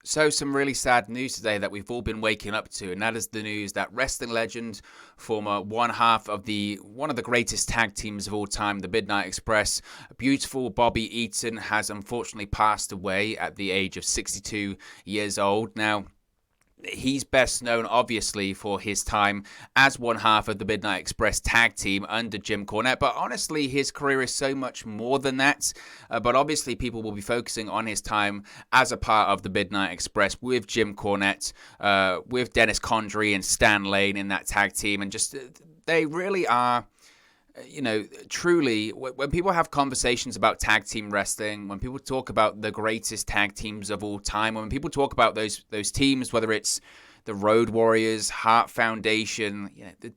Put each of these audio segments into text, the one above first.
So some really sad news today that we've all been waking up to, and that is the news that wrestling legend, former one half of one of the greatest tag teams of all time, the Midnight Express, beautiful Bobby Eaton, has unfortunately passed away at the age of 62 years old. Now, he's best known, obviously, for his time as one half of the Midnight Express tag team under Jim Cornette. But honestly, his career is so much more than that. But obviously, people will be focusing on his time as a part of the Midnight Express with Jim Cornette, with Dennis Condrey and Stan Lane in that tag team. And just, they really are... truly, when people have conversations about tag team wrestling, when people talk about the greatest tag teams of all time, when people talk about those teams, whether it's the Road Warriors, Hart Foundation,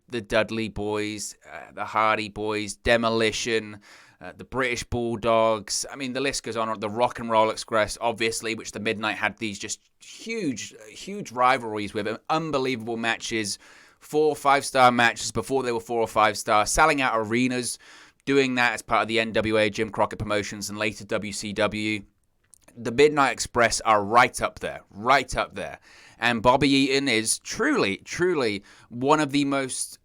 the Dudley Boys, the Hardy Boys, Demolition, the British Bulldogs, I mean, the list goes on. The Rock and Roll Express, obviously, which the Midnight had these just huge rivalries with, unbelievable matches, 4 or 5-star matches before they were 4 or 5-star, selling out arenas, doing that as part of the NWA, Jim Crockett Promotions, and later WCW. The Midnight Express are right up there. And Bobby Eaton is truly one of the most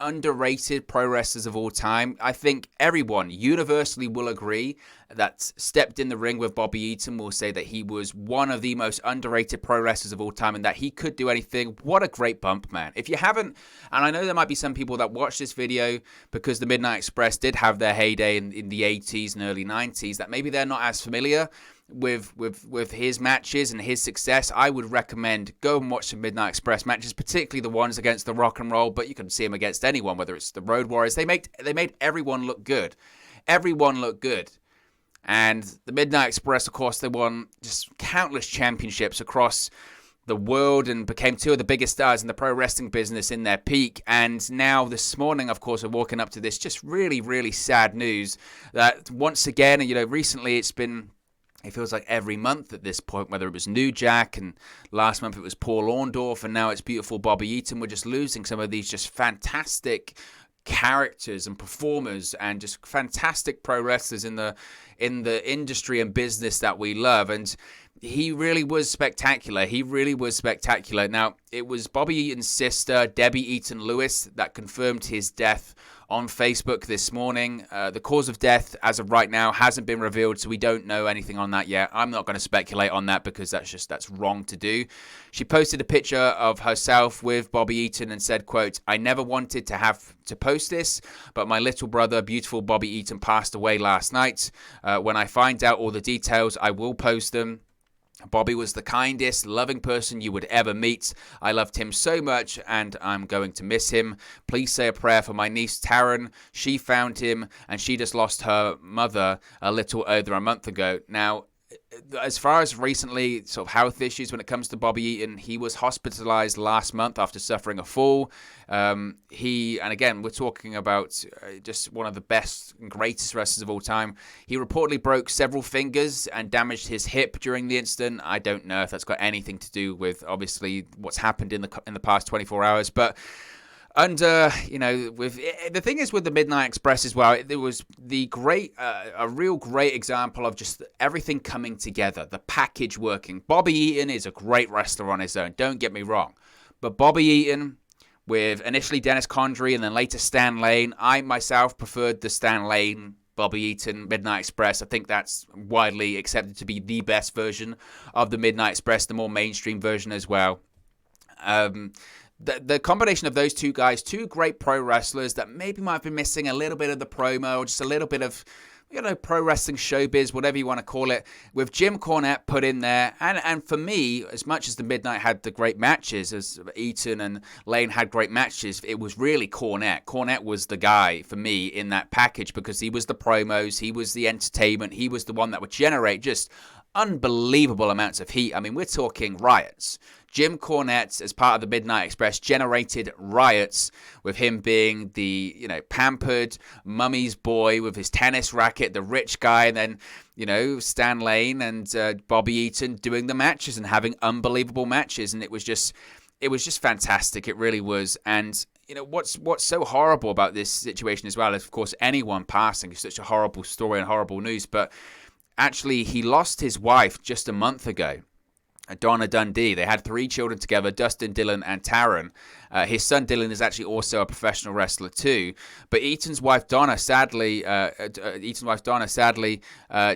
underrated pro wrestlers of all time. I think everyone universally will agree that stepped in the ring with Bobby Eaton will say that he was one of the most underrated pro wrestlers of all time and that he could do anything. What a great bump, man. If you haven't, and I know there might be some people that watch this video because the Midnight Express did have their heyday in the 80s and early 90s, that maybe they're not as familiar with his matches and his success. I would recommend go and watch some Midnight Express matches, particularly the ones against the Rock and Roll, but you can see him against anyone, whether it's the Road Warriors. They made everyone look good. And the Midnight Express, of course, they won just countless championships across the world and became 2 of the biggest stars in the pro wrestling business in their peak. And now this morning, of course, we're walking up to this just really sad news that once again, recently it feels like every month at this point, whether it was New Jack and last month it was Paul Orndorff and now it's beautiful Bobby Eaton. We're just losing some of these just fantastic characters and performers and just fantastic pro wrestlers in the industry and business that we love. And he really was spectacular. Now, it was Bobby Eaton's sister, Debbie Eaton Lewis, that confirmed his death on Facebook this morning. The cause of death, as of right now, hasn't been revealed, so we don't know anything on that yet. I'm not going to speculate on that because that's wrong to do. She posted a picture of herself with Bobby Eaton and said, quote, "I never wanted to have to post this, but my little brother, beautiful Bobby Eaton, passed away last night. When I find out all the details, I will post them. Bobby was the kindest, loving person you would ever meet. I loved him so much, and I'm going to miss him. Please say a prayer for my niece, Taryn. She found him, and she just lost her mother a little over a month ago." Now, as far as recently sort of health issues when it comes to Bobby Eaton, he was hospitalized last month after suffering a fall. And again, we're talking about just one of the best and greatest wrestlers of all time. He reportedly broke several fingers and damaged his hip during the incident. I don't know if that's got anything to do with obviously what's happened in the past 24 hours, but with the thing is with the Midnight Express as well, there was a real great example of just everything coming together, the package working. Bobby Eaton is a great wrestler on his own, don't get me wrong, but Bobby Eaton with initially Dennis Condrey and then later Stan Lane, I myself preferred the Stan Lane Bobby Eaton Midnight Express. I think that's widely accepted to be the best version of the Midnight Express, the more mainstream version as well. The combination of those two guys, 2 great pro wrestlers that maybe might have been missing a little bit of the promo, or just a little bit of, pro wrestling showbiz, whatever you want to call it, with Jim Cornette put in there. And for me, as much as the Midnight had the great matches, as Eaton and Lane had great matches, it was really Cornette. Cornette was the guy for me in that package because he was the promos, he was the entertainment, he was the one that would generate just unbelievable amounts of heat. I mean, we're talking riots. Jim Cornette, as part of the Midnight Express, generated riots with him being the, pampered mummy's boy with his tennis racket, the rich guy, and then, Stan Lane and Bobby Eaton doing the matches and having unbelievable matches. And it was just fantastic. It really was. And, what's so horrible about this situation as well is, of course, anyone passing is such a horrible story and horrible news. But actually, he lost his wife just a month ago. Donna Dundee. They had 3 children together, Dustin, Dylan, and Taryn. His son Dylan is actually also a professional wrestler too. But Eaton's wife Donna sadly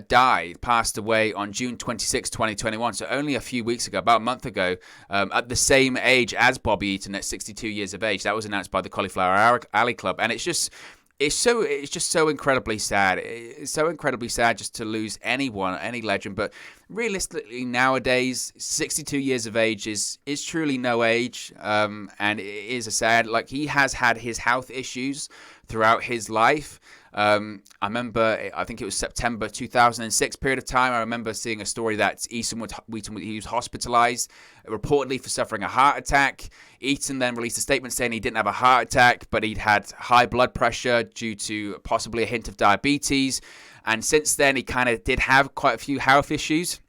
died, passed away on June 26, 2021. So only a few weeks ago, about a month ago, at the same age as Bobby Eaton at 62 years of age. That was announced by the Cauliflower Alley Club, and it's just so incredibly sad. It's so incredibly sad just to lose anyone, any legend. But realistically, nowadays, 62 years of age is truly no age, and it is a sad. Like, he has had his health issues throughout his life. I remember, I think it was September 2006 period of time. I remember seeing a story that he was hospitalized, reportedly for suffering a heart attack. Eaton then released a statement saying he didn't have a heart attack, but he'd had high blood pressure due to possibly a hint of diabetes. And since then, he kind of did have quite a few health issues,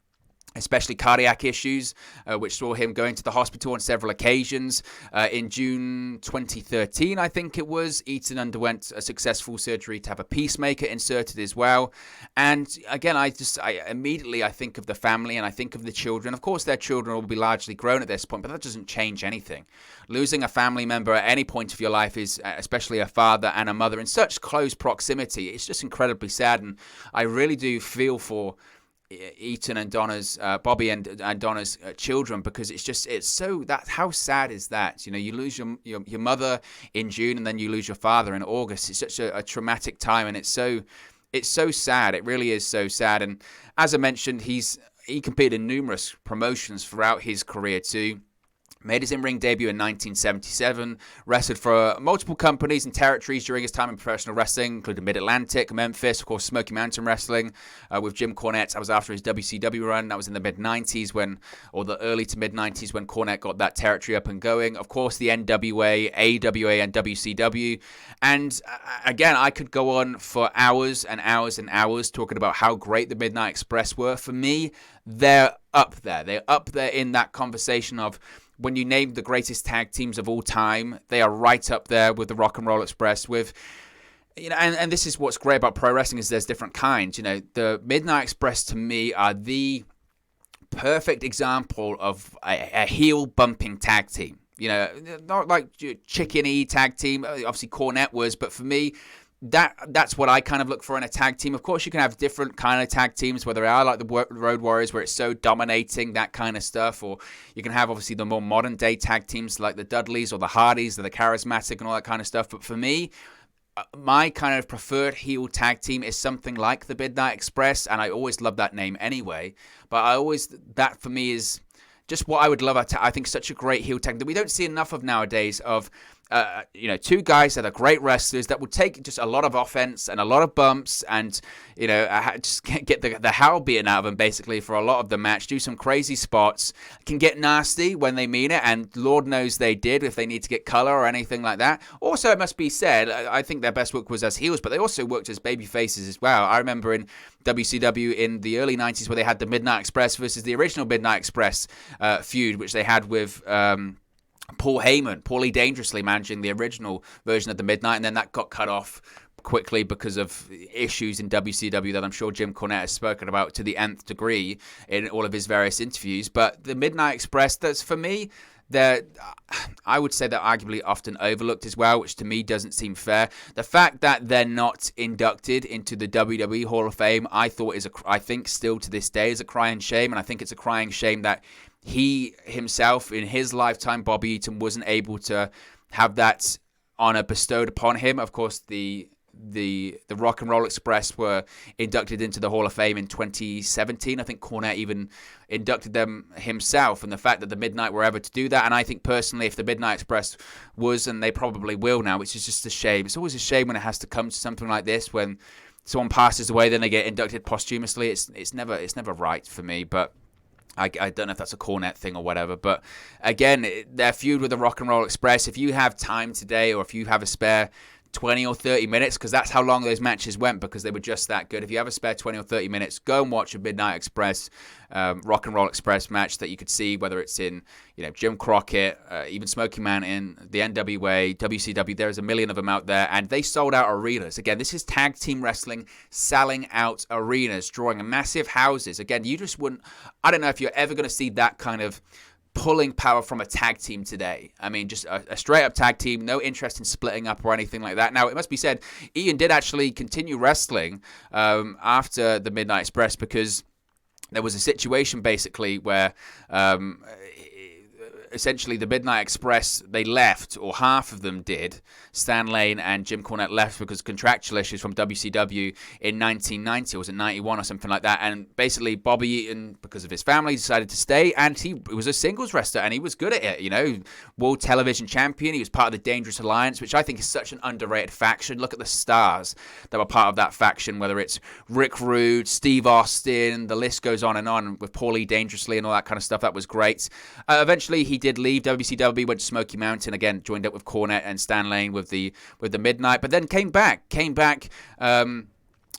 especially cardiac issues, which saw him going to the hospital on several occasions. In June 2013, I think it was, Eaton underwent a successful surgery to have a pacemaker inserted as well. And again, I immediately think of the family and I think of the children. Of course, their children will be largely grown at this point, but that doesn't change anything. Losing a family member at any point of your life is, especially a father and a mother, in such close proximity, it's just incredibly sad. And I really do feel for Eaton and Donna's, Bobby and Donna's children, because how sad is that? You lose your mother in June and then you lose your father in August. It's such a traumatic time, and it's so sad. It really is so sad. And as I mentioned, he competed in numerous promotions throughout his career too. Made his in-ring debut in 1977, wrestled for multiple companies and territories during his time in professional wrestling, including Mid-Atlantic, Memphis, of course, Smoky Mountain Wrestling with Jim Cornette. That was after his WCW run. That was in the mid-90s or the early to mid-90s when Cornette got that territory up and going. Of course, the NWA, AWA, and WCW. And again, I could go on for hours and hours and hours talking about how great the Midnight Express were. For me, they're up there. They're up there in that conversation of, when you name the greatest tag teams of all time, they are right up there with the Rock and Roll Express. And this is what's great about pro wrestling, is there's different kinds. The Midnight Express to me are the perfect example of a heel bumping tag team. Not like chicken-y tag team. Obviously Cornette was, but for me, that's what I kind of look for in a tag team. Of course, you can have different kind of tag teams, whether they are like the Road Warriors, where it's so dominating, that kind of stuff, or you can have obviously the more modern day tag teams like the Dudleys or the Hardys, that are charismatic and all that kind of stuff. But for me, my kind of preferred heel tag team is something like the Midnight Express, and I always love that name anyway. But that for me is just what I would love. I think such a great heel tag that we don't see enough of nowadays, of two guys that are great wrestlers that would take just a lot of offense and a lot of bumps and, just get the hell beaten out of them basically for a lot of the match, do some crazy spots, can get nasty when they mean it, and Lord knows they did if they need to get color or anything like that. Also, it must be said, I think their best work was as heels, but they also worked as baby faces as well. I remember in WCW in the early 90s where they had the Midnight Express versus the original Midnight Express feud, which they had with Paul Heyman, Paulie Dangerously managing the original version of the Midnight, and then that got cut off quickly because of issues in WCW that I'm sure Jim Cornette has spoken about to the nth degree in all of his various interviews. But the Midnight Express, that's for me, I would say they're arguably often overlooked as well, which to me doesn't seem fair. The fact that they're not inducted into the WWE Hall of Fame, I think still to this day is a crying shame, and I think it's a crying shame that he himself, in his lifetime, Bobby Eaton, wasn't able to have that honor bestowed upon him. Of course, the Rock and Roll Express were inducted into the Hall of Fame in 2017. I think Cornette even inducted them himself, and the fact that the Midnight were ever to do that, and I think personally if the Midnight Express was, and they probably will now, which is just a shame. It's always a shame when it has to come to something like this, when someone passes away, then they get inducted posthumously. It's never right for me, but I don't know if that's a Cornette thing or whatever, but again, their feud with the Rock and Roll Express, if you have time today or if you have a spare 20 or 30 minutes, because that's how long those matches went, because they were just that good. If you have a spare 20 or 30 minutes, go and watch a Midnight Express, Rock and Roll Express match that you could see, whether it's in, Jim Crockett, even Smoky Mountain, the NWA, WCW. There's a million of them out there, and they sold out arenas. Again, this is tag team wrestling selling out arenas, drawing massive houses. Again, you just wouldn't, I don't know if you're ever going to see that kind of pulling power from a tag team today. I mean, just a straight-up tag team, no interest in splitting up or anything like that. Now, it must be said, Eaton did actually continue wrestling after the Midnight Express, because there was a situation, basically, where essentially the Midnight Express, they left, or half of them did. Stan Lane and Jim Cornette left because of contractual issues from WCW in 1990, or was it 91 or something like that. And basically Bobby Eaton, because of his family, decided to stay, and he was a singles wrestler, and he was good at it, World Television Champion. He was part of the Dangerous Alliance, which I think is such an underrated faction. Look at the stars that were part of that faction, whether it's Rick Rude, Steve Austin, the list goes on and on, with Paulie Dangerously and all that kind of stuff. That was great. Eventually he did leave WCW, went to Smoky Mountain again, joined up with Cornette and Stan Lane with the Midnight, but then came back to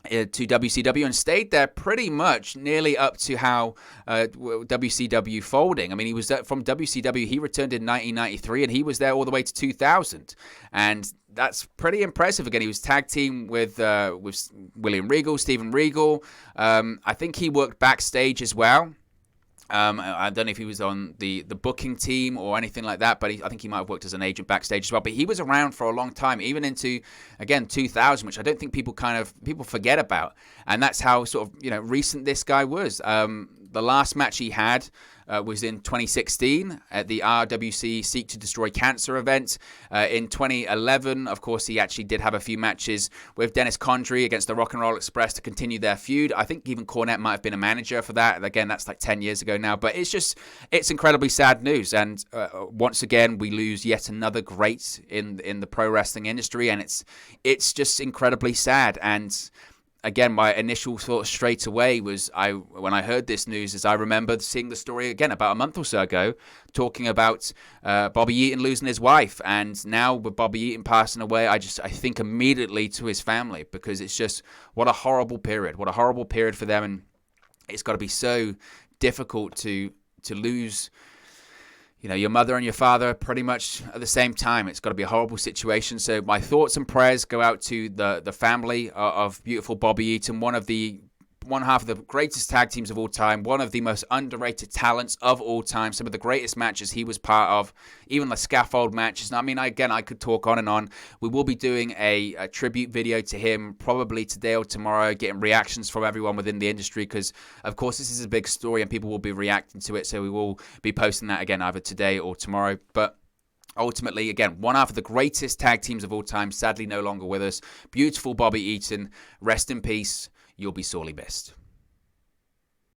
WCW and stayed there pretty much nearly up to how WCW folding. I mean, he was from WCW, he returned in 1993, and he was there all the way to 2000, and that's pretty impressive. Again, he was tag team with William Regal, Steven Regal. I think he worked backstage as well. I don't know if he was on the booking team or anything like that, but I think he might have worked as an agent backstage as well. But he was around for a long time, even into, again, 2000, which I don't think people forget about. And that's how sort of, recent this guy was. The last match he had was in 2016 at the RWC Seek to Destroy Cancer event. In 2011, of course, he actually did have a few matches with Dennis Condrey against the Rock and Roll Express to continue their feud. I think even Cornette might have been a manager for that. Again, that's like 10 years ago now. But it's incredibly sad news. And once again, we lose yet another great in the pro wrestling industry. And it's just incredibly sad. And again, my initial thought straight away was, when I heard this news, is I remember seeing the story again about a month or so ago, talking about Bobby Eaton losing his wife, and now with Bobby Eaton passing away, I think immediately to his family, because it's just what a horrible period for them, and it's got to be so difficult to lose your mother and your father pretty much at the same time. It's got to be a horrible situation. So my thoughts and prayers go out to the family of beautiful Bobby Eaton, one half of the greatest tag teams of all time, one of the most underrated talents of all time, some of the greatest matches he was part of, even the scaffold matches. I mean, again, I could talk on and on. We will be doing a tribute video to him probably today or tomorrow, getting reactions from everyone within the industry, because, of course, this is a big story and people will be reacting to it, so we will be posting that again either today or tomorrow. But ultimately, again, one half of the greatest tag teams of all time, sadly no longer with us. Beautiful Bobby Eaton, rest in peace. You'll be sorely missed.